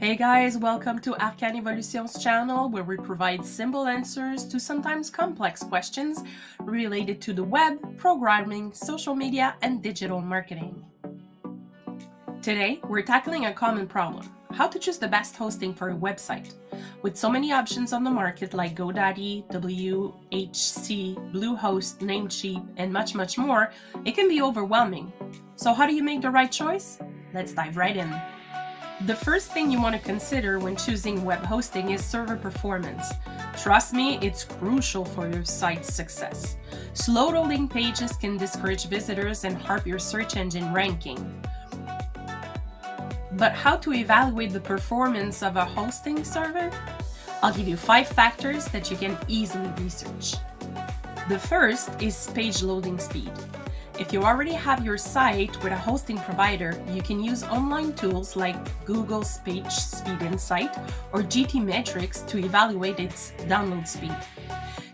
Hey guys, welcome to Arcane Evolution's channel where we provide simple answers to sometimes complex questions related to the web, programming, social media, and digital marketing. Today, we're tackling a common problem: how to choose the best hosting for a website. With so many options on the market like GoDaddy, WHC, Bluehost, Namecheap, and much more, it can be overwhelming. So how do you make the right choice? Let's dive right in. The first thing you want to consider when choosing web hosting is server performance. Trust me, it's crucial for your site's success. Slow loading pages can discourage visitors and harm your search engine ranking. But how to evaluate the performance of a hosting server? I'll give you 5 factors that you can easily research. The first is page loading speed. If you already have your site with a hosting provider, you can use online tools like Google's Page Speed Insight or GTmetrix to evaluate its download speed.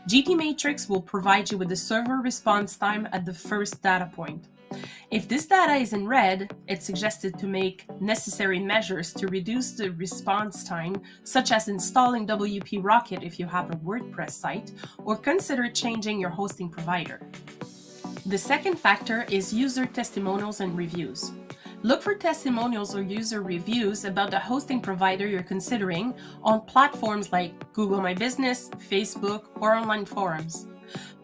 GTmetrix will provide you with the server response time at the first data point. If this data is in red, it's suggested to make necessary measures to reduce the response time, such as installing WP Rocket if you have a WordPress site, or consider changing your hosting provider. The second factor is user testimonials and reviews. Look for testimonials or user reviews about the hosting provider you're considering on platforms like Google My Business, Facebook, or online forums.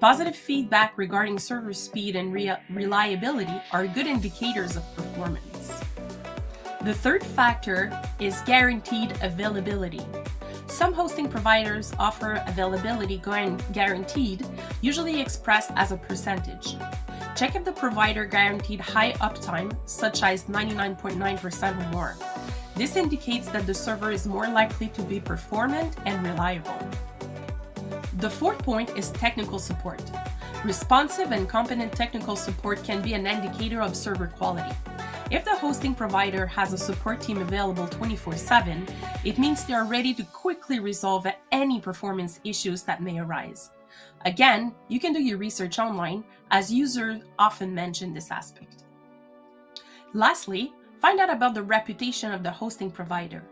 Positive feedback regarding server speed and reliability are good indicators of performance. The third factor is guaranteed availability. Some hosting providers offer availability guaranteed, usually expressed as a percentage. Check if the provider guaranteed high uptime, such as 99.9% or more. This indicates that the server is more likely to be performant and reliable. The fourth point is technical support. Responsive and competent technical support can be an indicator of server quality. If the hosting provider has a support team available 24/7, it means they are ready to quickly resolve any performance issues that may arise. Again, you can do your research online, as users often mention this aspect. Lastly, find out about the reputation of the hosting provider.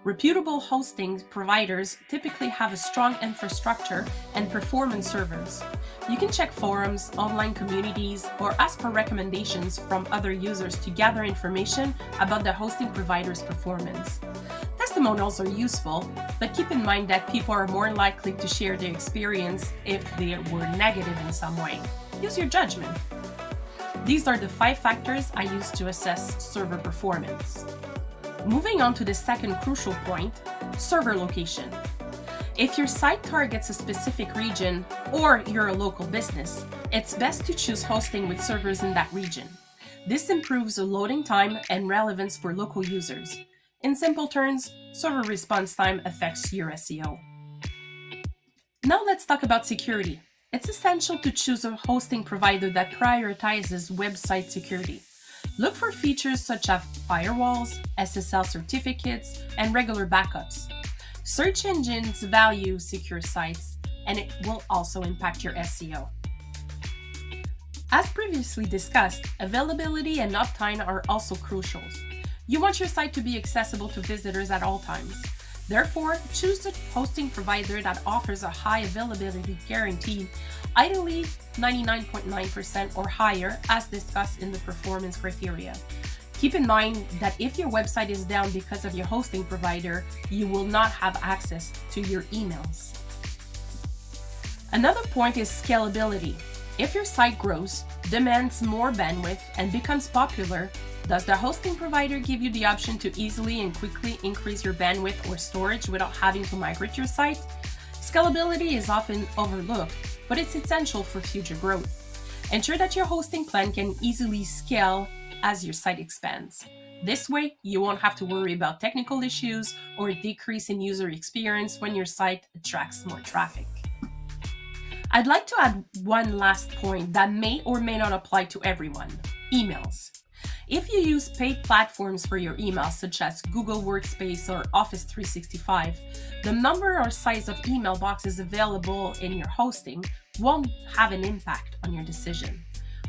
Reputable hosting providers typically have a strong infrastructure and performance servers. You can check forums, online communities, or ask for recommendations from other users to gather information about the hosting provider's performance. Testimonials are useful, but keep in mind that people are more likely to share their experience if they were negative in some way. Use your judgment. These are the 5 factors I use to assess server performance. Moving on to the second crucial point, server location. If your site targets a specific region or you're a local business, it's best to choose hosting with servers in that region. This improves the loading time and relevance for local users. In simple terms, server response time affects your SEO. Now let's talk about security. It's essential to choose a hosting provider that prioritizes website security. Look for features such as firewalls, SSL certificates, and regular backups. Search engines value secure sites, and it will also impact your SEO. As previously discussed, availability and uptime are also crucial. You want your site to be accessible to visitors at all times. Therefore, choose a hosting provider that offers a high availability guarantee, ideally 99.9% or higher, as discussed in the performance criteria. Keep in mind that if your website is down because of your hosting provider, you will not have access to your emails. Another point is scalability. If your site grows, demands more bandwidth, and becomes popular, does the hosting provider give you the option to easily and quickly increase your bandwidth or storage without having to migrate your site? Scalability is often overlooked, but it's essential for future growth. Ensure that your hosting plan can easily scale as your site expands. This way, you won't have to worry about technical issues or a decrease in user experience when your site attracts more traffic. I'd like to add one last point that may or may not apply to everyone: emails. If you use paid platforms for your emails, such as Google Workspace or Office 365, the number or size of email boxes available in your hosting won't have an impact on your decision.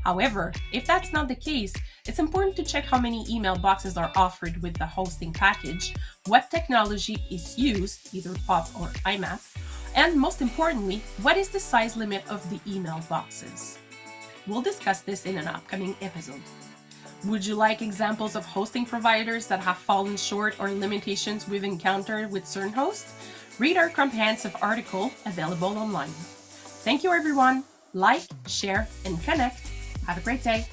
However, if that's not the case, it's important to check how many email boxes are offered with the hosting package, what technology is used, either POP or IMAP, and most importantly, what is the size limit of the email boxes. We'll discuss this in an upcoming episode. Would you like examples of hosting providers that have fallen short or limitations we've encountered with certain hosts? Read our comprehensive article available online. Thank you, everyone. Like, share, and connect. Have a great day.